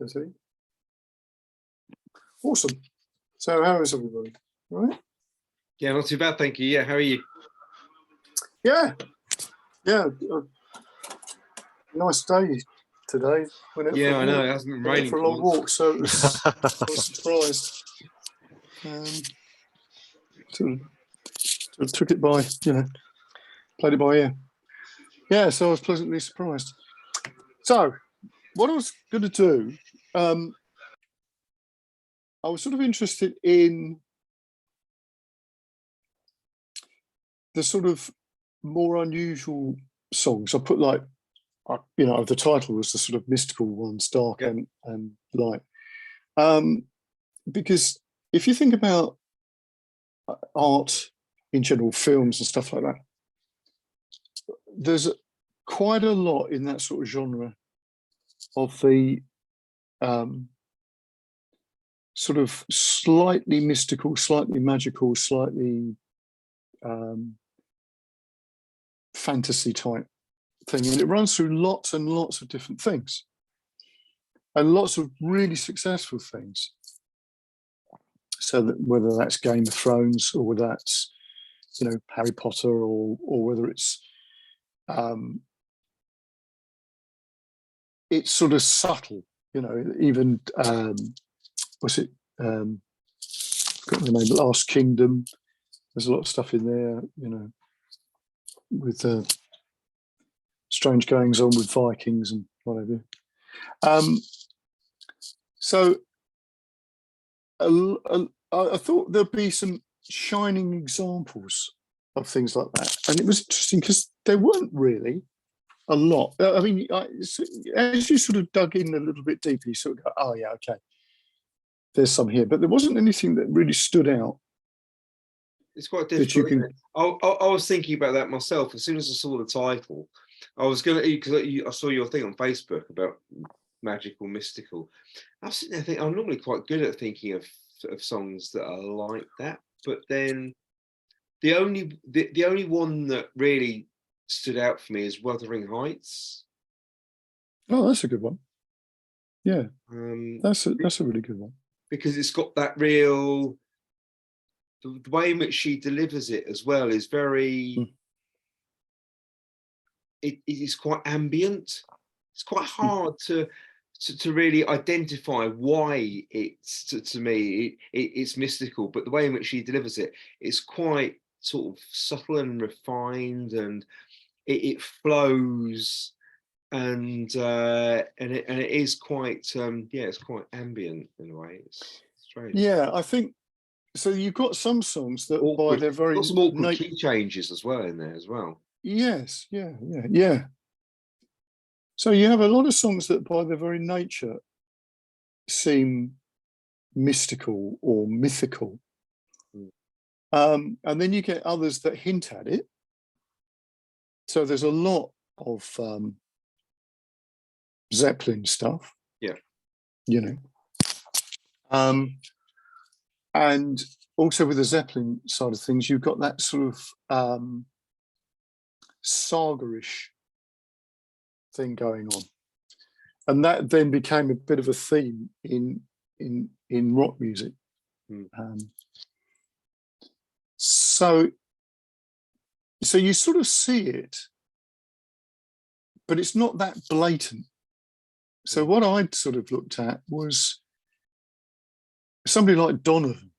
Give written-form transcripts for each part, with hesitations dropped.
Steady. Awesome. So how is everybody? All right? Yeah, not too bad, thank you. Yeah, how are you? Yeah. Nice day today. Yeah, I know, it hasn't been raining for a long walk, so it was, I was surprised. Sort of took it by, played it by ear. Yeah, so I was pleasantly surprised. So, what I was going to do, I was sort of interested in the sort of more unusual songs. I put the title was the sort of mystical ones, dark and light. Because if you think about art in general, films and stuff like that, there's quite a lot in that sort of genre of the sort of slightly mystical, slightly magical, slightly fantasy type thing, and it runs through lots and lots of different things and lots of really successful things. So that whether that's Game of Thrones or whether that's Harry Potter or whether it's sort of subtle, even what's it? Got the name, Last Kingdom. There's a lot of stuff in there, with strange goings on with Vikings and whatever. So I thought there'd be some shining examples of things like that, and it was interesting because there weren't really a lot. I mean, as you sort of dug in a little bit deeper, you sort of go, "Oh yeah, okay, there's some here," but there wasn't anything that really stood out. It's quite difficult. I was thinking about that myself as soon as I saw the title. I was going to, because I saw your thing on Facebook about magical, mystical. I was sitting there thinking, I'm normally quite good at thinking of songs that are like that, but then the only one that really stood out for me is Wuthering Heights. Oh, that's a good one. Yeah, that's a really good one, because it's got that real. The way in which she delivers it as well is very. It is quite ambient. It's quite hard to really identify why it's to me it's mystical, but the way in which she delivers it is quite sort of subtle and refined, and it flows, and it is quite it's quite ambient in a way. It's strange. Yeah, I think so. You've got some songs that by their very got some awkward key changes as well in there as well. Yes, yeah. So you have a lot of songs that by their very nature seem mystical or mythical. And then you get others that hint at it. So there's a lot of Zeppelin stuff. Yeah. And also with the Zeppelin side of things, you've got that sort of saga-ish thing going on, and that then became a bit of a theme in rock music. So you sort of see it, but it's not that blatant. So what I'd sort of looked at was somebody like Donovan.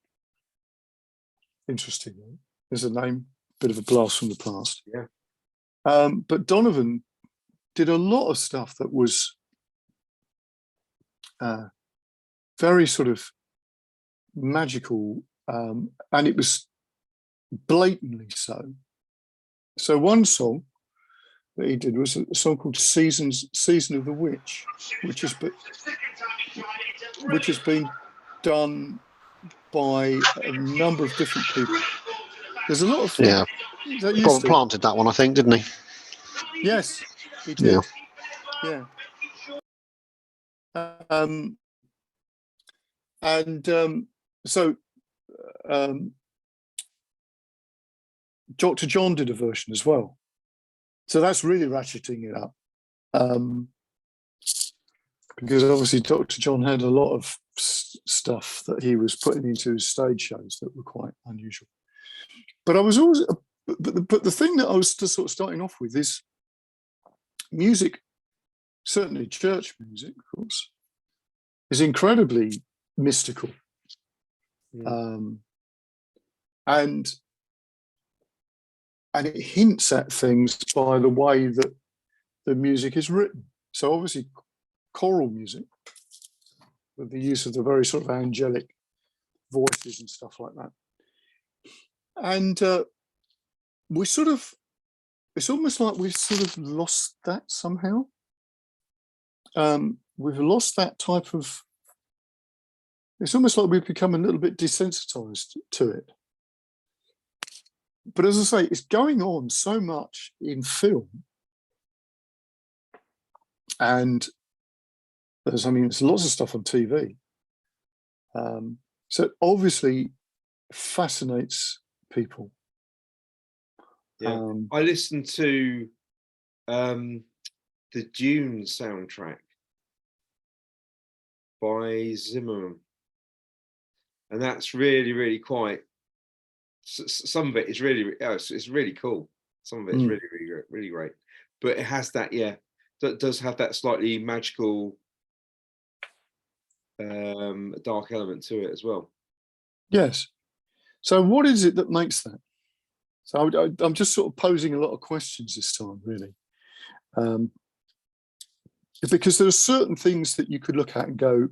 Interesting, there's a name, bit of a blast from the past. Yeah. But Donovan did a lot of stuff that was very sort of magical, and it was blatantly so. So one song that he did was a song called "Season of the Witch," which has been done by a number of different people. There's a lot of Robert Plant did that one, I think, didn't he? Yes, he did. Yeah. So Dr. John did a version as well. So that's really ratcheting it up. because obviously Dr. John had a lot of stuff that he was putting into his stage shows that were quite unusual. But I was always, but the thing that I was just sort of starting off with is music, certainly church music, of course, is incredibly mystical. And it hints at things by the way that the music is written. So obviously choral music, with the use of the very sort of angelic voices and stuff like that. And we sort of, it's almost like we've sort of lost that somehow. We've lost that type of, it's almost like we've become a little bit desensitized to it. But as I say, it's going on so much in film. And there's lots of stuff on TV. So it obviously fascinates people. Yeah. I listened to the Dune soundtrack by Zimmerman, and that's really, really quite. Some of it is really, it's really cool. Some of it is really, really, really great. But it has that, that does have that slightly magical, dark element to it as well. Yes. So what is it that makes that? So I'm just sort of posing a lot of questions this time, really. Because there are certain things that you could look at and go,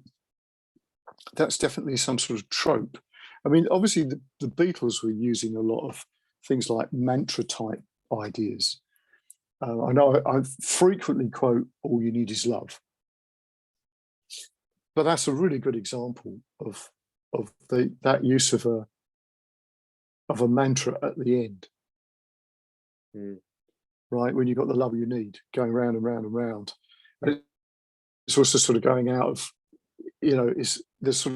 that's definitely some sort of trope. I mean, obviously the Beatles were using a lot of things like mantra type ideas. I know I frequently quote "All you need is love," but that's a really good example of that use of a mantra at the end, right? When you've got the love you need going round and round and round, and it's also sort of going out of, there's sort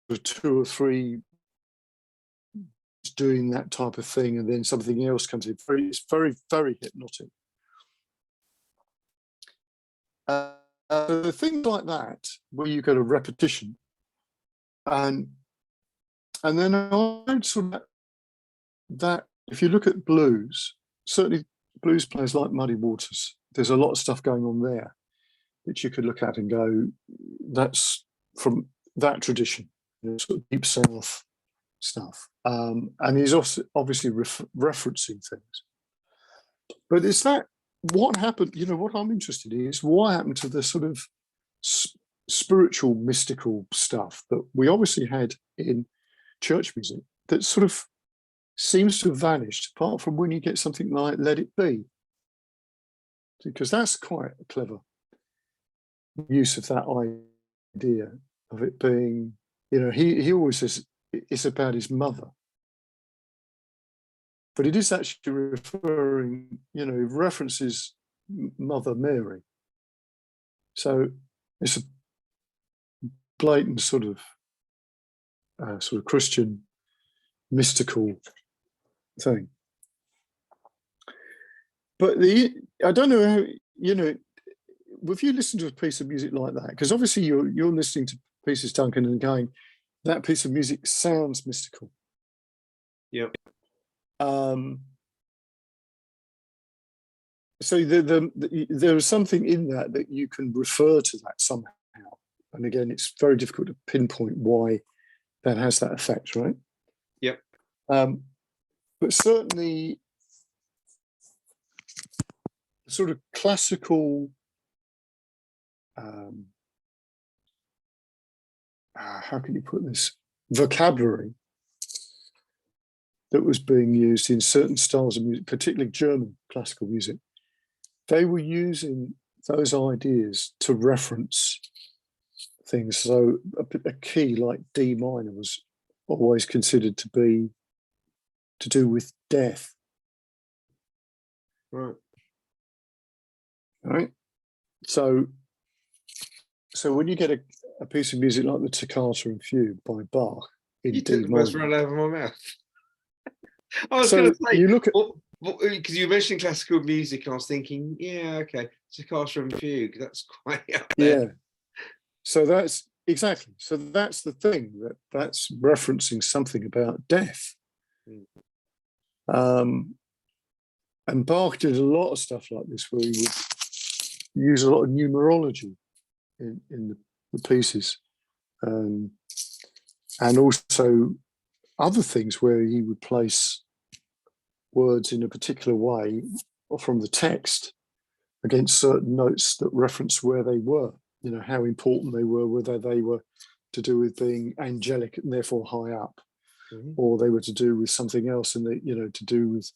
of two or three doing that type of thing, and then something else comes in. It's very, very hypnotic. The things like that, where you get a repetition, and then I sort of that if you look at blues, certainly blues players like Muddy Waters, there's a lot of stuff going on there that you could look at and go, that's from that tradition, sort of deep south stuff. And he's also obviously referencing things. But is that what happened? What I'm interested in is what happened to the sort of spiritual, mystical stuff that we obviously had in church music that sort of seems to have vanished, apart from when you get something like Let It Be, because that's quite a clever use of that idea of it being, he always says it's about his mother, but it is actually referring, references Mother Mary. So it's a blatant sort of Christian mystical thing. But I don't know how, if you listen to a piece of music like that, because obviously you're listening to pieces, Duncan, and going, that piece of music sounds mystical. Yeah. So there is something in that you can refer to that somehow. And again, it's very difficult to pinpoint why that has that effect, right? Yep. But certainly sort of classical, how can you put this, vocabulary that was being used in certain styles of music, particularly German classical music, they were using those ideas to reference things. So a key like D minor was always considered to be to do with death. Right. Right. So when you get a piece of music like the Toccata and Fugue by Bach in You D took the words minor, right out of my mouth. I was so going to say, you look at, because you mentioned classical music, and I was thinking, yeah, okay, Toccata and Fugue, that's quite up there. yeah. So that's exactly. So that's the thing, that's referencing something about death. And Bach did a lot of stuff like this, where he would use a lot of numerology in the pieces, and also other things where he would place words in a particular way or from the text against certain notes that reference where they were, you know, how important they were, whether they were to do with being angelic and therefore high up, or they were to do with something else, and they, you know, to do with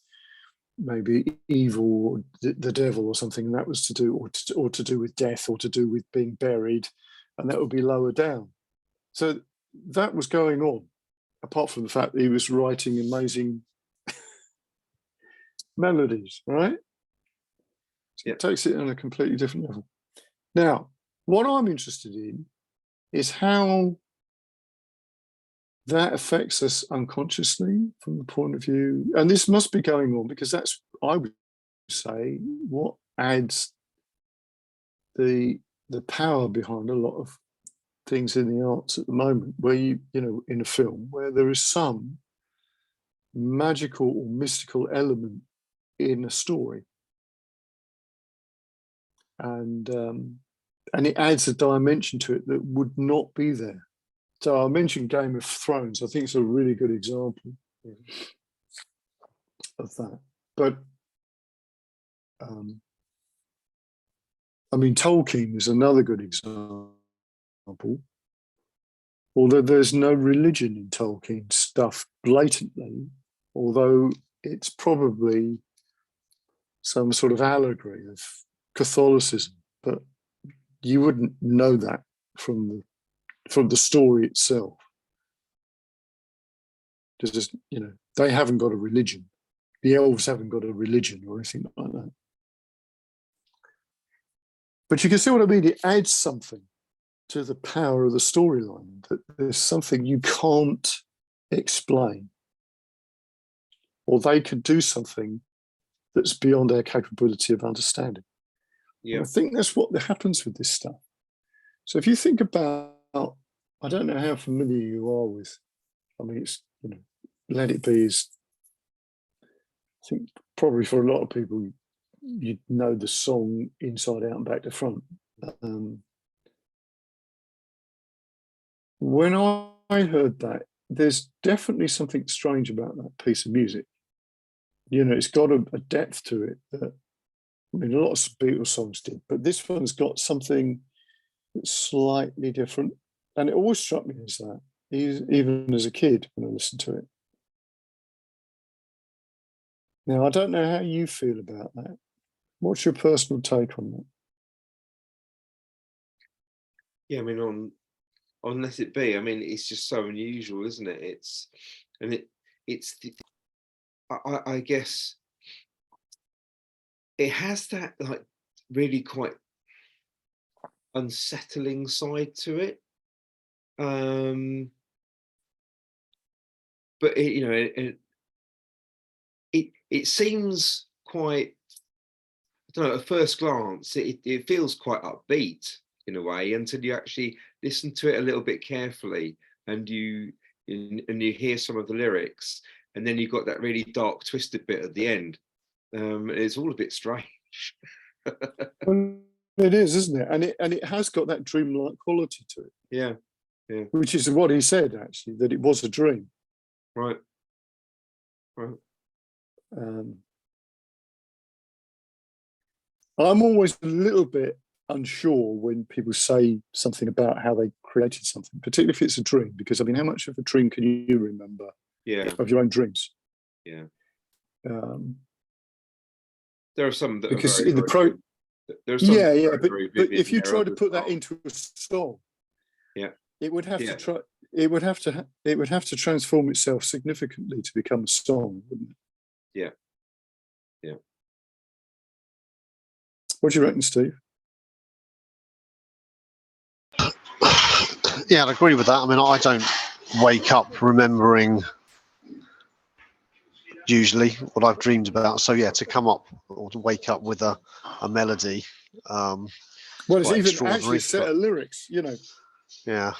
maybe evil or the devil or something, and that was to do or to do with death, or to do with being buried, and that would be lower down. So that was going on, apart from the fact that he was writing amazing melodies, right? So it takes it on a completely different level. Now, what I'm interested in is how that affects us unconsciously from the point of view, and this must be going on because that's, I would say, what adds the power behind a lot of things in the arts at the moment, where you know, in a film where there is some magical or mystical element in a story, and it adds a dimension to it that would not be there. So I mentioned Game of Thrones. I think it's a really good example of that. But I mean, Tolkien is another good example. Although there's no religion in Tolkien stuff blatantly, although it's probably some sort of allegory of Catholicism, but you wouldn't know that from the story itself. Just, you know, they haven't got a religion. The elves haven't got a religion or anything like that. But you can see what I mean. It adds something to the power of the storyline, that there's something you can't explain, or they could do something that's beyond our capability of understanding. Yeah. And I think that's what happens with this stuff. So if you think about, I don't know how familiar you are with, I mean, it's, you know, Let It Be is, I think probably for a lot of people, you know the song inside out and back to front. When I heard that, there's definitely something strange about that piece of music. You know, it's got a depth to it that, I mean, a lot of Beatles songs did, but this one's got something that's slightly different. And it always struck me as that, even as a kid when I listened to it. Now, I don't know how you feel about that. What's your personal take on that? Yeah, I mean, on Let It Be, I mean, it's just so unusual, isn't it? I guess it has that like really quite unsettling side to it. But it, you know, it seems quite, I don't know, at first glance, it feels quite upbeat in a way, until you actually listen to it a little bit carefully, and you hear some of the lyrics, and then you've got that really dark, twisted bit at the end. It's all a bit strange. Well, it is, isn't it? And it has got that dreamlike quality to it. Yeah, yeah. Which is what he said, actually, that it was a dream. Right. Right. I'm always a little bit unsure when people say something about how they created something, particularly if it's a dream, because I mean, how much of a dream can you remember? Yeah. Of your own dreams? Yeah. There are some that because are very, in the there's some but if you try to put that into a song, yeah, it would have to try. It would have to transform itself significantly to become a song, wouldn't it? Yeah. Yeah. What do you reckon, Steve? Yeah, I'd agree with that. I mean, I don't wake up remembering usually what I've dreamed about. So yeah, to come up or to wake up with a melody. Well, it's even actually a set of lyrics, you know. Yeah.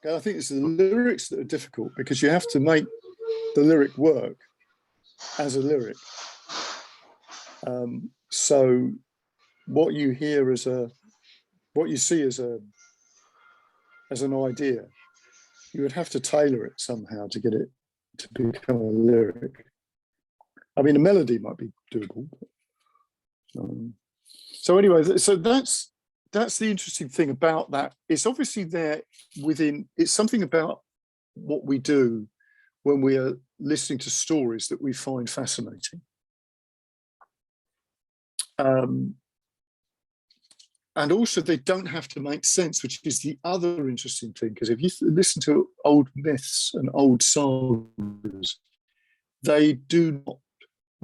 I think it's the lyrics that are difficult because you have to make the lyric work as a lyric. So what you hear what you see as an idea, you would have to tailor it somehow to get it to become a lyric. I mean, a melody might be doable. So anyway, so that's the interesting thing about that. It's obviously there within. It's something about what we do when we are listening to stories that we find fascinating. And also, they don't have to make sense, which is the other interesting thing. Because if you listen to old myths and old sagas, they do not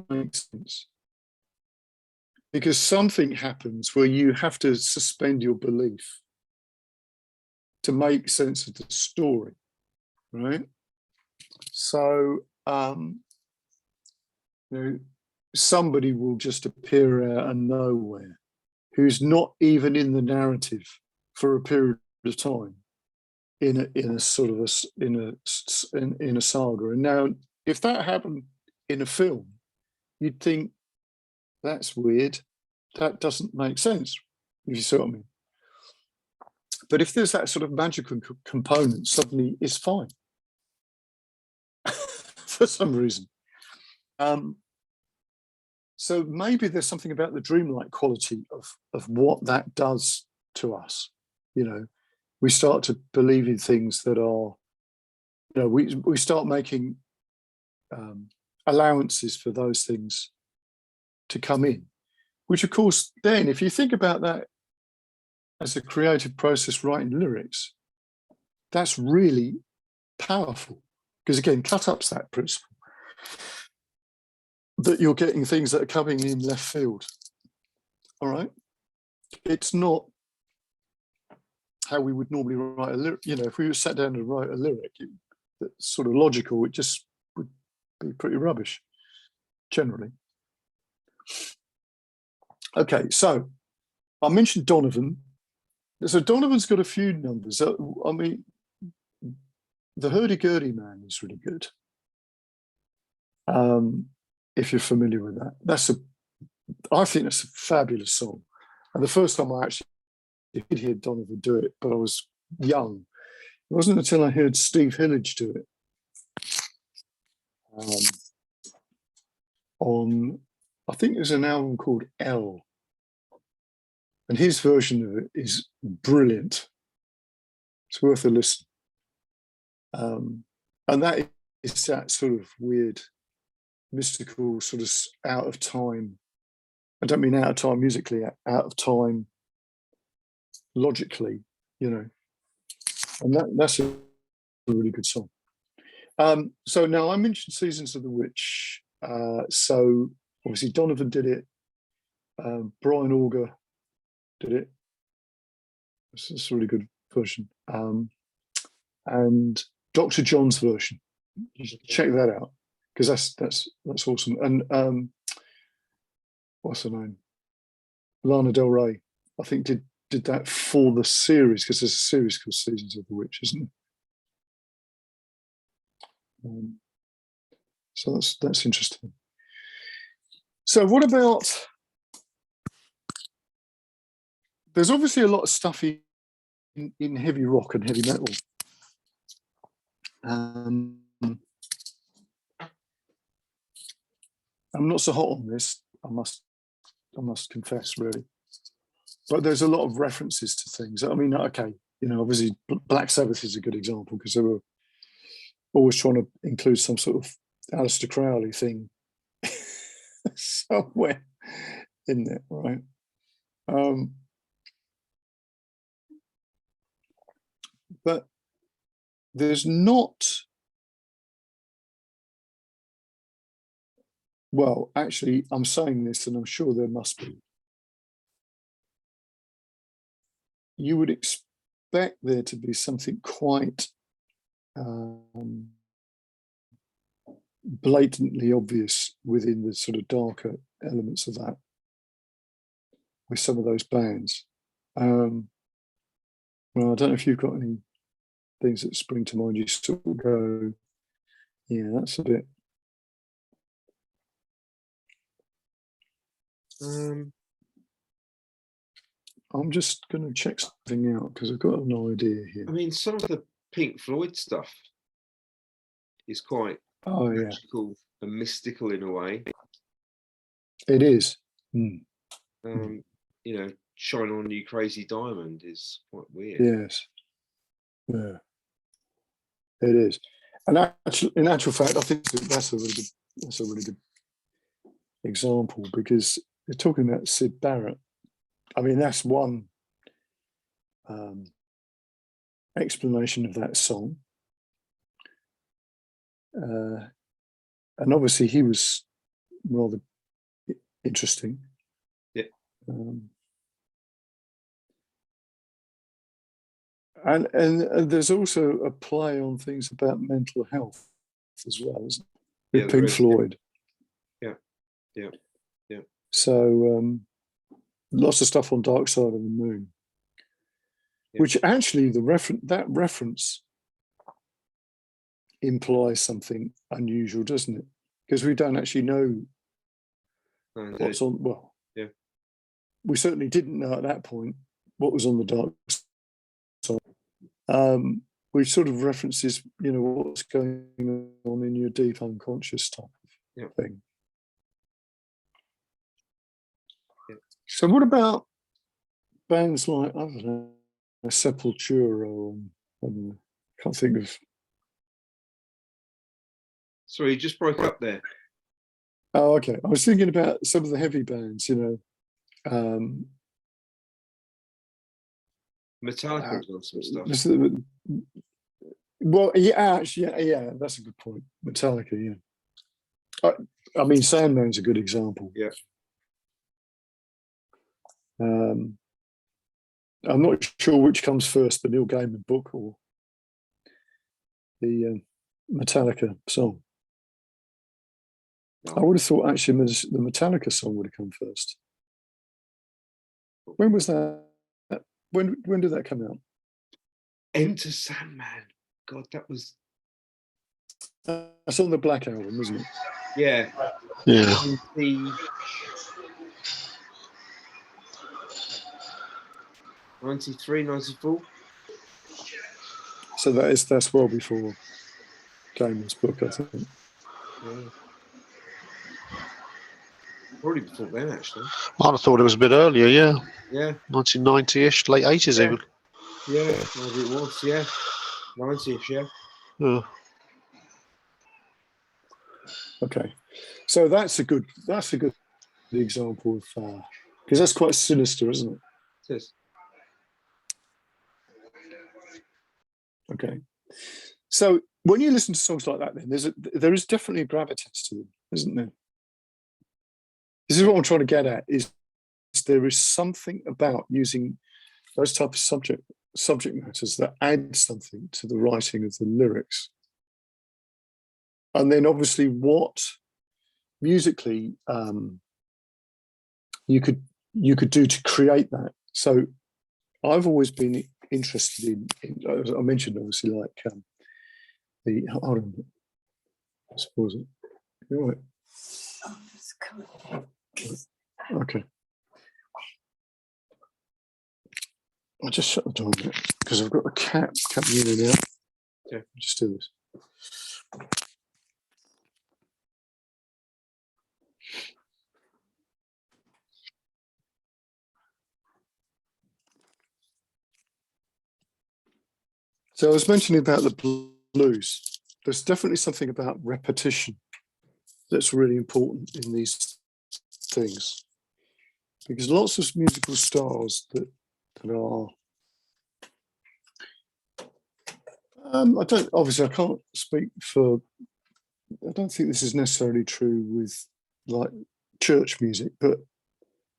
make sense. Because something happens where you have to suspend your belief to make sense of the story, right? So, somebody will just appear out of nowhere who's not even in the narrative for a period of time in a saga. And now, if that happened in a film, you'd think that's weird. That doesn't make sense. If you see what I mean. But if there's that sort of magical component, suddenly it's fine for some reason. So maybe there's something about the dreamlike quality of what that does to us. We start to believe in things that are, we start making allowances for those things to come in, which of course, then if you think about that as a creative process, writing lyrics, that's really powerful. Because again, cut up's that principle. That you're getting things that are coming in left field. All right. It's not how we would normally write a lyric. If we were sat down to write a lyric that's sort of logical, it just would be pretty rubbish, generally. Okay, so I mentioned Donovan. So Donovan's got a few numbers. I mean, the Hurdy-Gurdy Man is really good. If you're familiar with that, I think that's a fabulous song. And the first time I actually did hear Donovan do it, but I was young. It wasn't until I heard Steve Hillage do it on, I think there's an album called L, and his version of it is brilliant. It's worth a listen. And that is that sort of weird, mystical, sort of out of time. I don't mean out of time musically, out of time logically, and that's a really good song. So now I mentioned Seasons of the Witch. So obviously Donovan did it. Brian Auger did it. It's a really good version. And Dr. John's version. You should check that out because that's awesome. And what's her name? Lana Del Rey, I think did that for the series, because there's a series called Seasons of the Witch, isn't there? So that's interesting. So what about? There's obviously a lot of stuff in heavy rock and heavy metal. I'm not so hot on this, I must confess, really. But there's a lot of references to things. I mean, okay, obviously Black Sabbath is a good example because they were always trying to include some sort of Aleister Crowley thing somewhere in there, right? But there's not. Well, actually, I'm saying this, and I'm sure there must be. You would expect there to be something quite blatantly obvious within the sort of darker elements of that with some of those bands. Well, I don't know if you've got any things that spring to mind. You sort of go, yeah, that's a bit. I'm just going to check something out because I've got an idea here. I mean, some of the Pink Floyd stuff is quite magical and mystical in a way. It is. You know, Shine On You Crazy Diamond is quite weird. Yes. Yeah. It is. And actually, in actual fact, I think that's a really good example, because you're talking about Syd Barrett. I mean, that's one explanation of that song. And obviously he was rather interesting. Yeah. And there's also a play on things about mental health as well, isn't it? With Pink Floyd. Yeah. So lots of stuff on Dark Side of the Moon, which actually that reference implies something unusual, doesn't it? Because we don't actually know what's on. Well, we certainly didn't know at that point what was on the dark side. We sort of references, you know, what's going on in your deep unconscious type of thing. So what about bands like, I don't know, Sepultura, or I don't know, can't think of. Sorry, you just broke up there. Oh, okay. I was thinking about some of the heavy bands, you know. Metallica's on some stuff. Well, yeah, actually, yeah, that's a good point. Metallica, yeah. I mean, Sandman's a good example. Yeah. I'm not sure which comes first, the Neil Gaiman book or the Metallica song. I would have thought actually the Metallica song would have come first. When was that? When did that come out? Enter Sandman. God, that was. That's on the Black Album, isn't it? Yeah. Yeah. 93, 94. So that's well before Gaiman's book, I think. Yeah. Probably before then, actually. I'd have thought it was a bit earlier, yeah. Yeah. 1990-ish, late 80s even. Yeah, maybe it was, yeah. 90-ish, yeah. Yeah. Okay. So that's a good example of because that's quite sinister, isn't it? It is. Okay. So when you listen to songs like that, then there is definitely a gravitas to them, isn't there? This is what I'm trying to get at, is there is something about using those type of subject matters that add something to the writing of the lyrics. And then obviously what musically you could do to create that. So I've always been interested in I mentioned obviously like the hold on, I suppose it. You're right. Okay. I'll just shut the door a minute because I've got a cat coming in and out. Yeah. Just do this. So I was mentioning about the blues. There's definitely something about repetition that's really important in these things, because lots of musical styles that are I can't speak for, I don't think this is necessarily true with like church music, but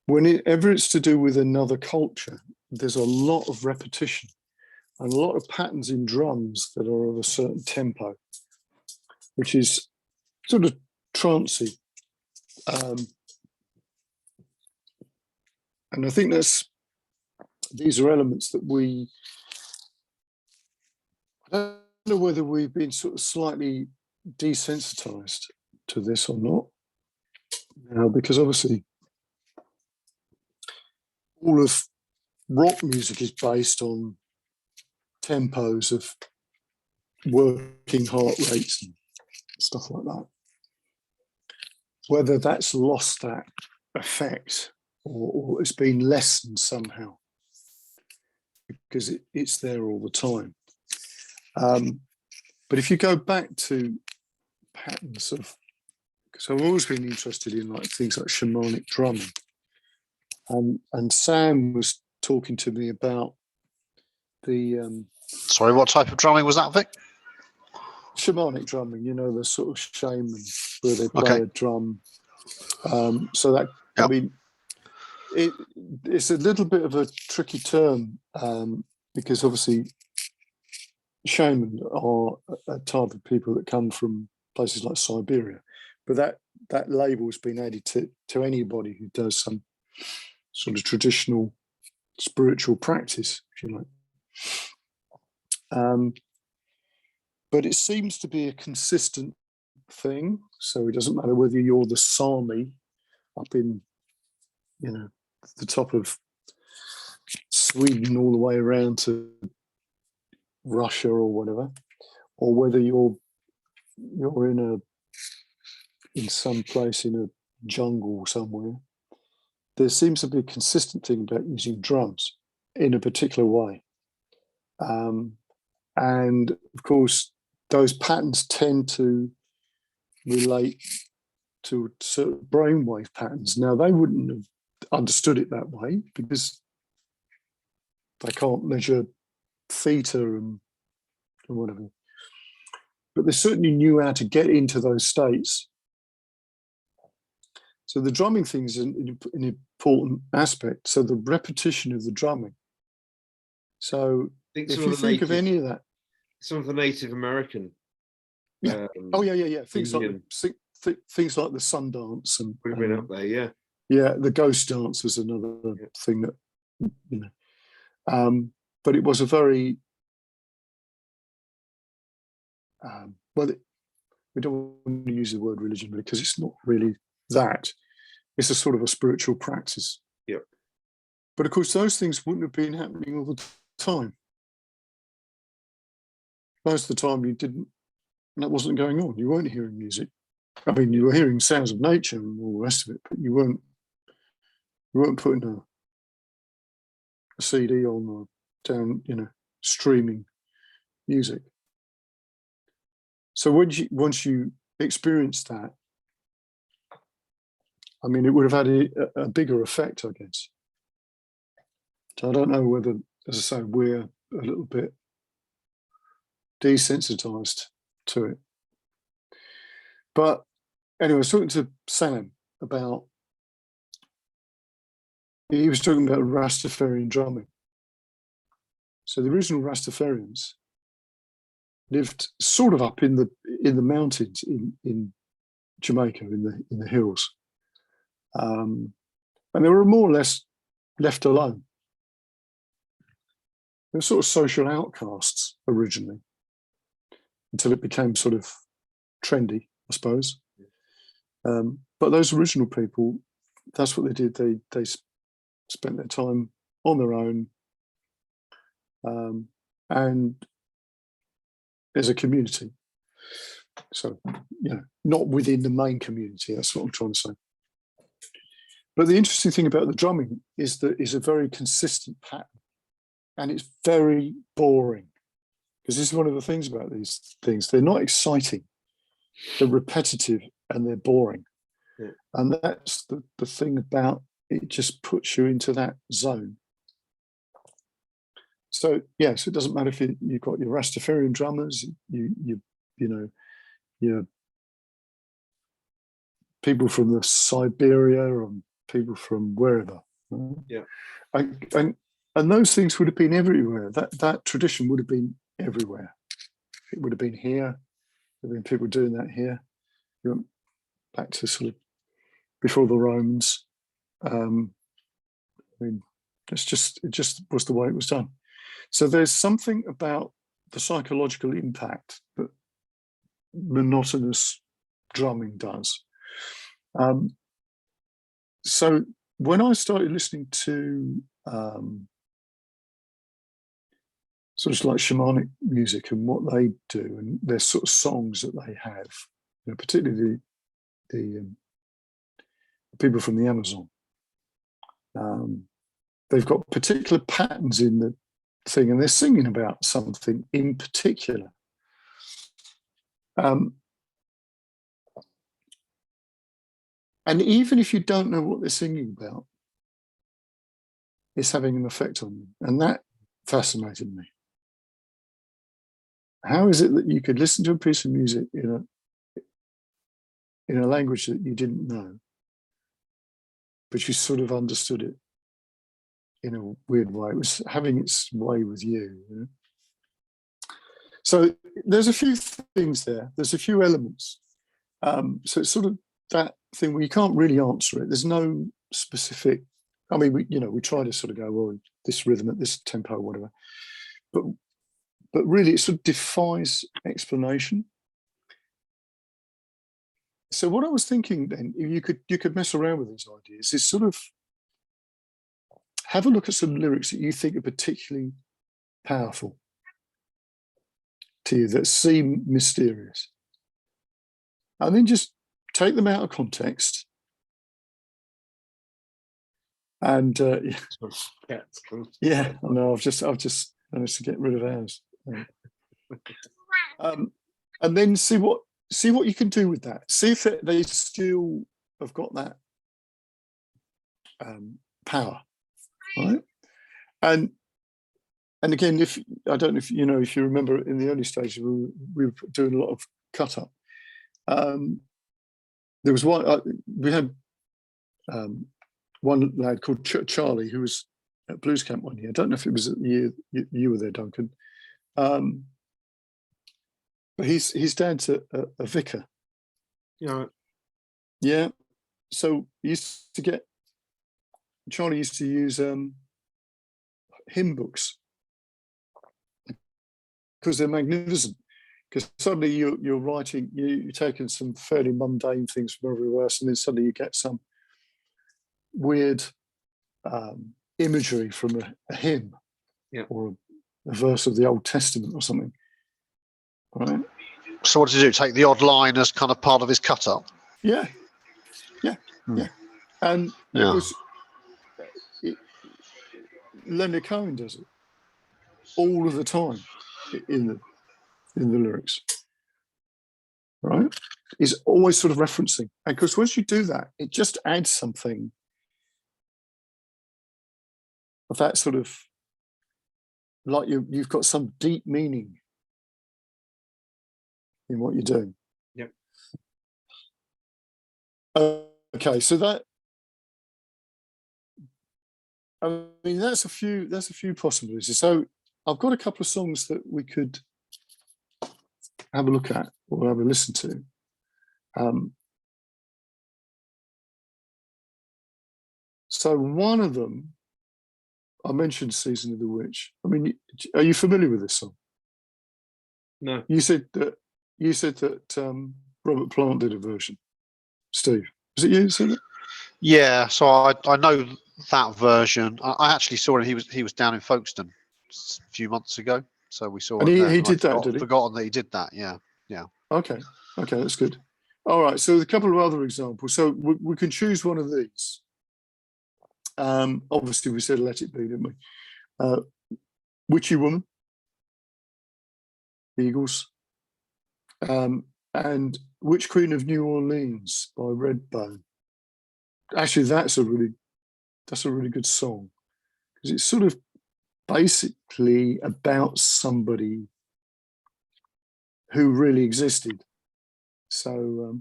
whenever it's to do with another culture, there's a lot of repetition and a lot of patterns in drums that are of a certain tempo, which is sort of trancey. And I think these are elements that don't know whether we've been sort of slightly desensitized to this or not now, because obviously all of rock music is based on tempos of working heart rates and stuff like that. Whether that's lost that effect or it's been lessened somehow, because it's there all the time. But if you go back to patterns of, because I've always been interested in like things like shamanic drumming, and Sam was talking to me about the Sorry, what type of drumming was that, Vic? shamanic drumming, you know, the sort of shaman where they play Okay. a drum. So that, I Yep. mean, it's a little bit of a tricky term, because obviously shaman are a type of people that come from places like Siberia, but that label has been added to anybody who does some sort of traditional spiritual practice, if you like. But it seems to be a consistent thing, so it doesn't matter whether you're the Sami up in, you know, the top of Sweden all the way around to Russia or whatever, or whether you're in some place in a jungle somewhere. There seems to be a consistent thing about using drums in a particular way, and of course those patterns tend to relate to certain brainwave patterns. Now, they wouldn't have understood it that way because they can't measure theta and whatever. But they certainly knew how to get into those states. So the drumming thing is an important aspect. So the repetition of the drumming. So I think if some you of the think of native, any of that, some of the Native American. Yeah. Oh yeah. Things Indian like things like the Sundance and would have been up there, yeah. yeah, the Ghost Dance was another Yeah. thing that, you know, but it was a very well. We don't want to use the word religion because it's not really that. It's a sort of a spiritual practice. Yeah. But of course, those things wouldn't have been happening all the time. Most of the time, you didn't. That wasn't going on. You weren't hearing music. I mean, you were hearing sounds of nature and all the rest of it, but you weren't putting a CD on or down, you know, streaming music. So once you experience that, I mean, it would have had a bigger effect, I guess. So I don't know whether, as I say, we're a little bit desensitized to it. But anyway, I was talking to Sam about, he was talking about Rastafarian drumming. So the original Rastafarians lived sort of up in the mountains in Jamaica, in the hills, and they were more or less left alone. They were sort of social outcasts originally, until it became sort of trendy, I suppose. But those original people, that's what they did. They spent their time on their own, and as a community. So, you know, not within the main community. That's what I'm trying to say. But the interesting thing about the drumming is that it's a very consistent pattern, and it's very boring. Because this is one of the things about these things. They're not exciting. They're repetitive and they're boring. Yeah. And that's the thing about it, just puts you into that zone. So yes, it doesn't matter if you've got your Rastafarian drummers, you know, your people from the Siberia or people from wherever. Yeah. And those things would have been everywhere. That tradition would have been everywhere. It would have been here. There have been people doing that here. You went back to sort of before the Romans. I mean, it just was the way it was done. So there's something about the psychological impact that monotonous drumming does. So when I started listening to sort of like shamanic music and what they do and their sort of songs that they have, particularly the people from the Amazon, they've got particular patterns in the thing, and they're singing about something in particular. And even if you don't know what they're singing about, it's having an effect on you. And that fascinated me. How is it that you could listen to a piece of music in a language that you didn't know, but you sort of understood it in a weird way? It was having its way with you. So there's a few things there. There's a few elements. So it's sort of that thing where you can't really answer it. There's no specific. I mean, we try to sort of go, well, this rhythm at this tempo, whatever. But really, it sort of defies explanation. So what I was thinking then, if you could mess around with these ideas, is sort of have a look at some lyrics that you think are particularly powerful to you, that seem mysterious, and then just take them out of context. And yeah, I know. I've just managed to get rid of ours. And then see what you can do with that. See if they still have got that power, right? And again, if I don't know if if you remember in the early stages, we were doing a lot of cut up. There was one we had one lad called Charlie who was at Blues Camp one year. I don't know if it was the year you were there, Duncan. But his dad's a vicar. Yeah. So Charlie used to use hymn books because they're magnificent. Because suddenly you're writing, you're taking some fairly mundane things from everywhere else, and then suddenly you get some weird imagery from a hymn, or a verse of the Old Testament or something. Right. So what did you do? Take the odd line as kind of part of his cut up? Yeah. And it was Leonard Cohen does it all of the time in the lyrics. Right? He's always sort of referencing. And because once you do that, it just adds something of that sort of, like you've got some deep meaning in what you're doing. Yep. Okay, so that, I mean, that's a few possibilities. So I've got a couple of songs that we could have a look at or have a listen to. So one of them, I mentioned "Season of the Witch." I mean, are you familiar with this song? No. You said that Robert Plant did a version. Steve, was it you who said it? Yeah, so I know that version. I actually saw him. He was down in Folkestone a few months ago, so we saw And him he there. did that, did he? Forgotten that he did that. Yeah. Okay, that's good. All right, so a couple of other examples. So we can choose one of these. Obviously, we said "Let It Be," didn't we? "Witchy Woman," Eagles, and "Witch Queen of New Orleans" by Redbone. Actually, that's a really good song, because it's sort of basically about somebody who really existed. So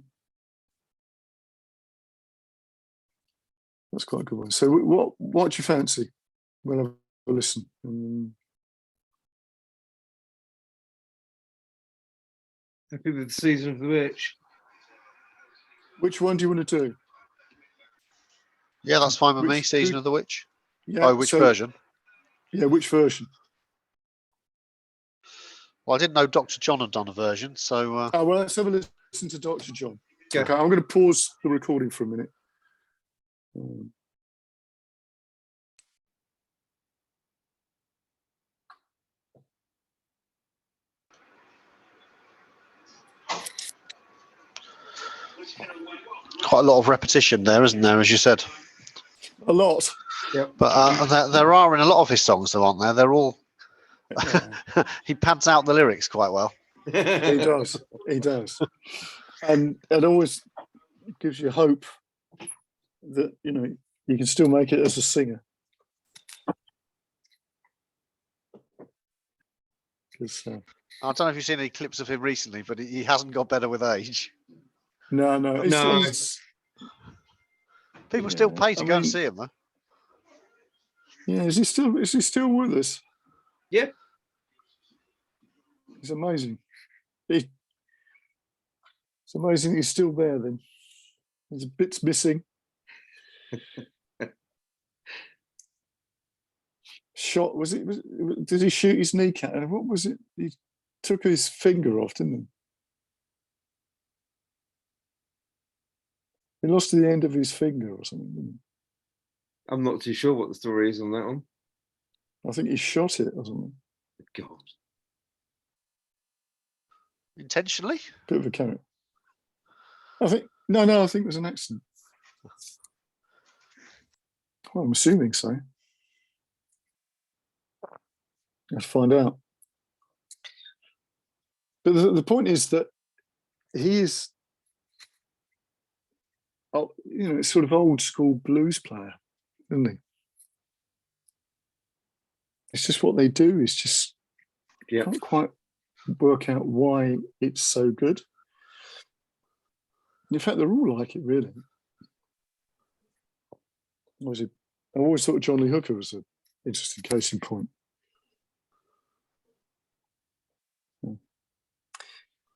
that's quite a good one. So what do you fancy? We'll have a listen. Happy with the "Season of the Witch." Which one do you want to do? Yeah, that's fine with me. "Season of the Witch." Yeah. Which version? Yeah, which version? Well, I didn't know Dr. John had done a version, so Oh, well, let's have a listen to Dr. John. Yeah. Okay, I'm going to pause the recording for a minute. quite a lot of repetition there, isn't there, as you said? A lot. But there are in a lot of his songs, though, aren't there? They're all. He pads out the lyrics quite well. He does. He does. And it always gives you hope that, you know, you can still make it as a singer. 'Cause, I don't know if you've seen any clips of him recently, but he hasn't got better with age. no. No. People still Yeah, pay to I go and mean- see him, though. Yeah, is he still with us? Yeah. He's amazing. It's amazing he's still there then. There's bits missing. Shot, did he shoot his kneecap? And what was it? He took his finger off, didn't he? He lost the end of his finger or something, didn't I'm not too sure what the story is on that one. he? I think he shot it or something. God. Intentionally? Bit of a carrot. I think it was an accident. Well, I'm assuming so. Let's find out. But the point is that he is, sort of old school blues player, isn't he? It's just what they do. It's just Yeah. can't quite work out why it's so good. In fact, they're all like it, really. I always thought John Lee Hooker was an interesting case in point.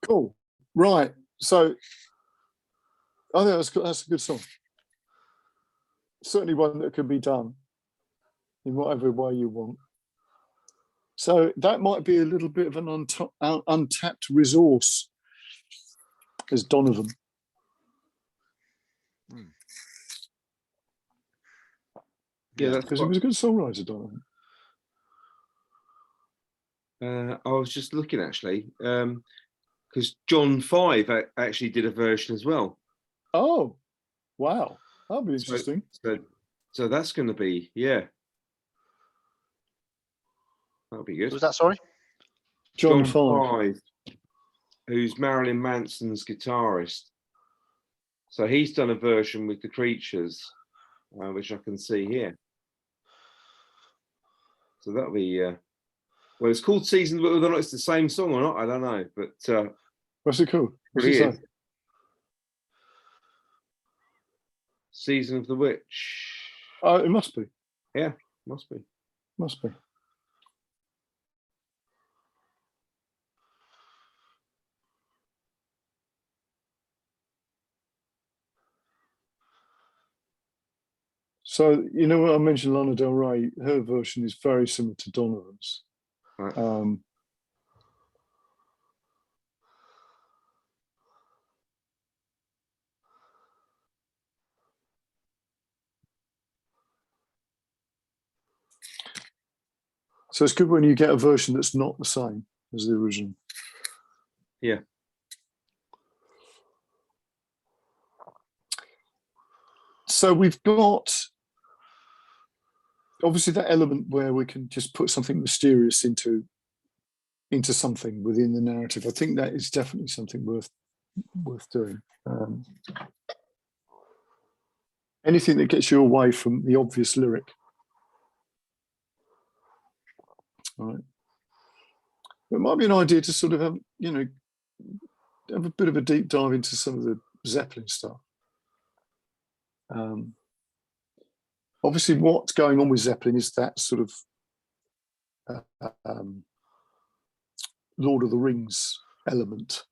Cool. Right. So I think that's a good song. Certainly one that can be done in whatever way you want. So that might be a little bit of an untapped resource as Donovan. Yeah, that's Because he was a good songwriter, Donovan. I was just looking actually, because John 5 actually did a version as well. Oh, wow. That'll be interesting. So that's going to be, yeah. That'll be good. Was that, sorry? John 5. Who's Marilyn Manson's guitarist. So he's done a version with the Creatures, which I can see here. So that'll be, well, it's called Season, but whether or not it's the same song or not, I don't know. But What's it called? What's it it is. say? Season of the Witch. Oh, it must be. Yeah, must be. Must be. So, you know what I mentioned, Lana Del Rey, her version is very similar to Donovan's. Right. So it's good when you get a version that's not the same as the original. Yeah. So we've got obviously that element where we can just put something mysterious into something within the narrative. I think that is definitely something worth doing. Anything that gets you away from the obvious lyric. All right. It might be an idea to sort of have a bit of a deep dive into some of the Zeppelin stuff. Obviously, what's going on with Zeppelin is that sort of Lord of the Rings element.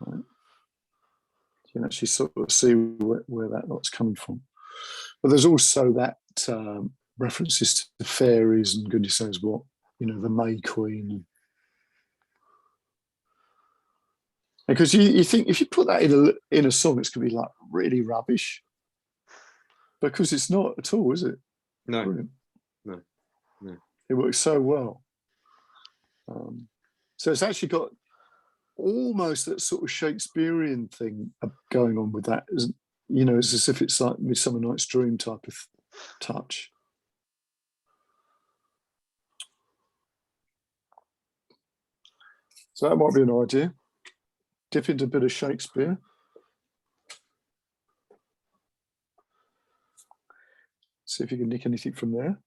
Right? You can actually sort of see where that lot's coming from. But there's also that references to fairies and goodness knows what the May Queen. Because you think if you put that in a song, it's going to be like really rubbish. Because it's not at all, is it? No, Brilliant. no. It works so well. So it's actually got almost that sort of Shakespearean thing going on with that. It's as if it's like Midsummer Night's Dream type of touch. So that might be an idea. Dip into a bit of Shakespeare. See if you can nick anything from there.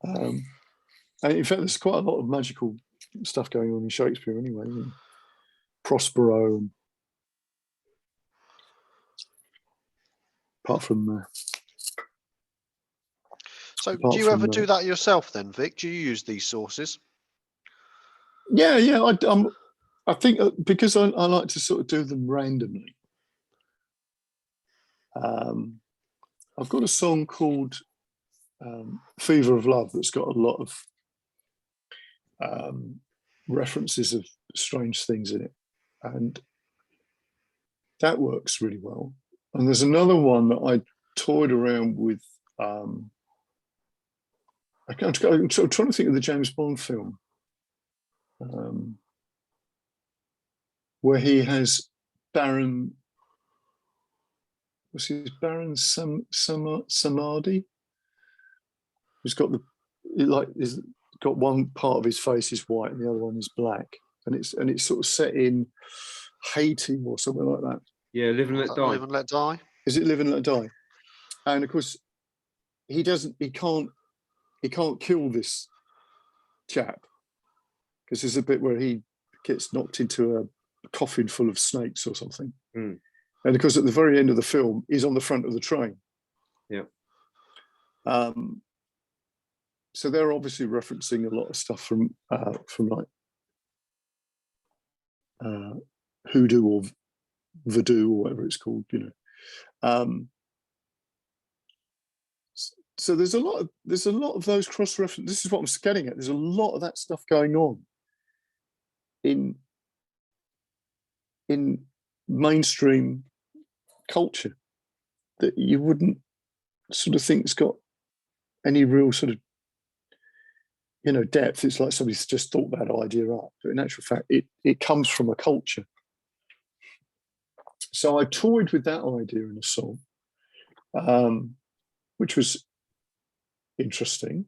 And in fact, there's quite a lot of magical stuff going on in Shakespeare anyway. Prospero, and apart from. So apart do you from ever that- do that yourself then, Vic? Do you use these sources? Yeah. I think because I like to sort of do them randomly. I've got a song called Fever of Love that's got a lot of references of strange things in it. And that works really well. And there's another one that I toyed around with. I'm trying to think of the James Bond film where he has Baron. What's his Baron Samadi? Who's got he's got one part of his face is white and the other one is black, and it's sort of set in Haiti or something like that. Yeah, Live and Let Die. Live and Let Die. Is it Live and Let Die? And of course, he can't kill this chap because there's a bit where he gets knocked into a coffin full of snakes or something. Mm. And of course, at the very end of the film, he's on the front of the train. Yeah. So they're obviously referencing a lot of stuff from like hoodoo or voodoo or whatever it's called, So there's a lot of those cross references. This is what I'm getting at. There's a lot of that stuff going on in mainstream culture that you wouldn't sort of think's got any real sort of depth. It's like somebody's just thought that idea up, but in actual fact it comes from a culture. So I toyed with that idea in a song, which was interesting.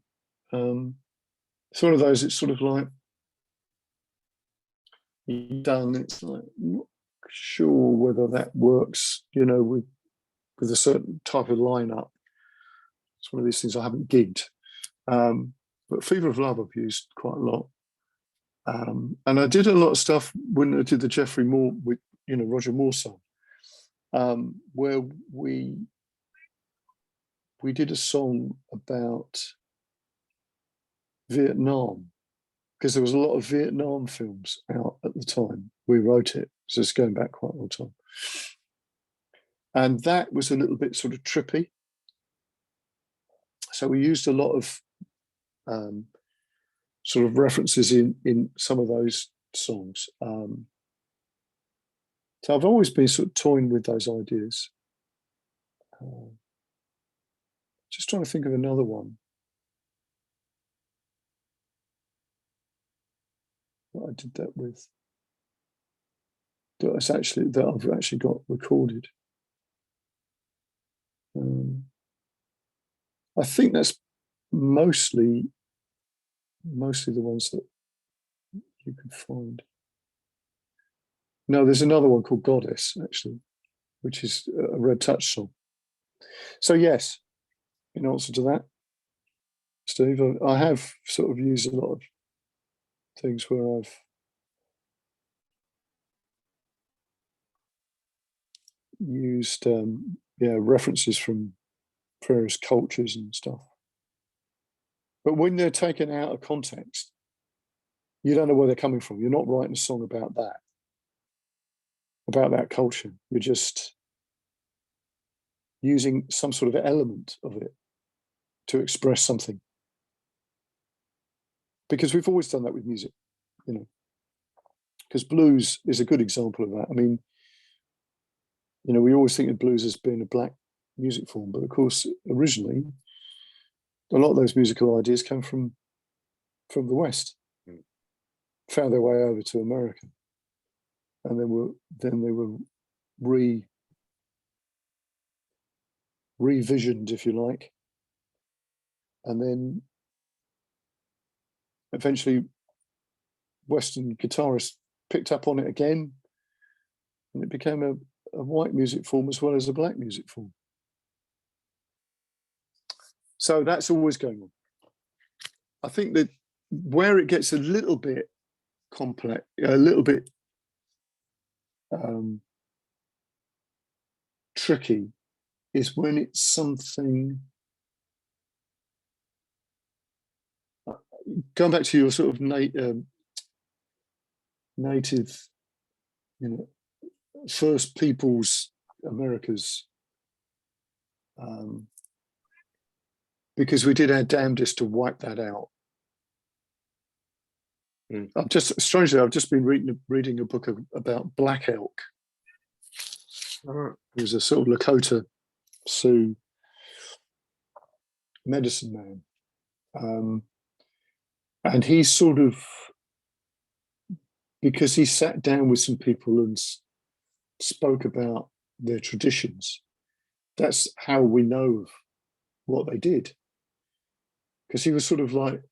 It's one of those, it's sort of like done, it's like I'm not sure whether that works with a certain type of lineup. It's one of these things I haven't gigged, but Fever of Love I've used quite a lot, and I did a lot of stuff when I did the Geoffrey Moore with Roger Moore song, where we did a song about Vietnam, because there was a lot of Vietnam films out at the time we wrote it, so it's going back quite a long time. And that was a little bit sort of trippy. So we used a lot of sort of references in some of those songs. So I've always been sort of toying with those ideas. Just trying to think of another one that I did that with. That I've actually got recorded. I think that's mostly the ones that you can find. No, there's another one called Goddess, actually, which is a Red Touch song. So yes, in answer to that, Steve, I have sort of used a lot of things where I've used references from various cultures and stuff. But when they're taken out of context, you don't know where they're coming from. You're not writing a song about that culture. You're just using some sort of element of it to express something. because we've always done that with music, you know, because blues is a good example of that. I mean, you know, we always think of blues as being a black music form, but of course, originally, a lot of those musical ideas came from the West, found their way over to America, and then they were revisioned, if you like, and then eventually Western guitarists picked up on it again, and it became a white music form as well as a black music form. So that's always going on. I think that where it gets a little bit complex, a little bit tricky, is when it's something, going back to your sort of native, you know, First Peoples Americas, because we did our damnedest to wipe that out. I've just been reading a book about Black Elk. He was a sort of Lakota Sioux medicine man, and he sort of, because he sat down with some people and spoke about their traditions, that's how we know of what they did, because he was sort of like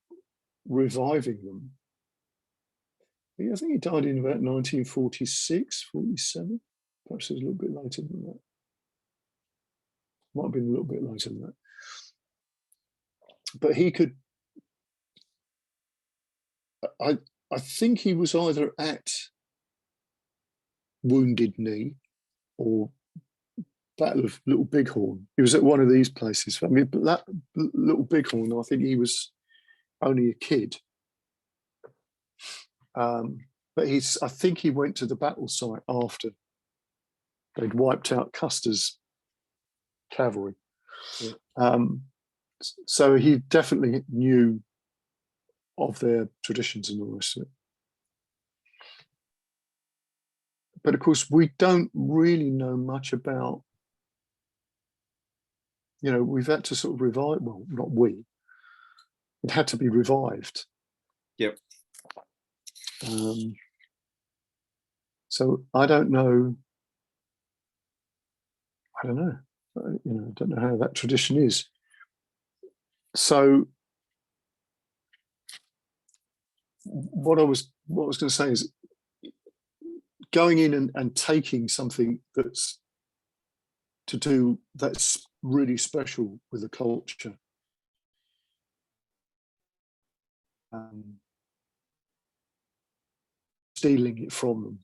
reviving them. I think he died in about 1946, 47. Perhaps it was a little bit later than that. Might have been a little bit later than that. But he could, I think he was either at Wounded Knee or Battle of Little Bighorn. He was at one of these places. I mean, but that Little Bighorn, I think he was only a kid. But I think he went to the battle site after they'd wiped out Custer's cavalry. Yeah. So he definitely knew of their traditions and all the rest of it. But of course, we don't really know much about, you know, we've had to sort of revive, well, not we, it had to be revived. Yep. So I don't know. You know, I don't know how that tradition is. So what I was going to say is going in and taking something that's really special with the culture, stealing it from them,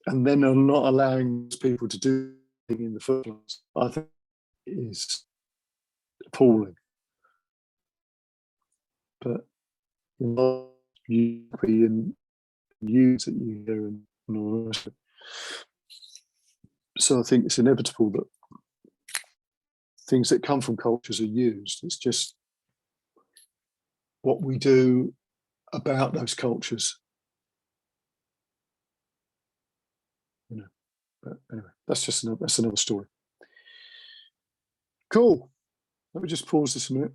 and then not allowing people to do it in the first place, I think is appalling. But and use that you hear and all the rest of it. So I think it's inevitable that things that come from cultures are used. It's just what we do about those cultures. You know. But anyway, that's another story. Cool. Let me just pause this a minute.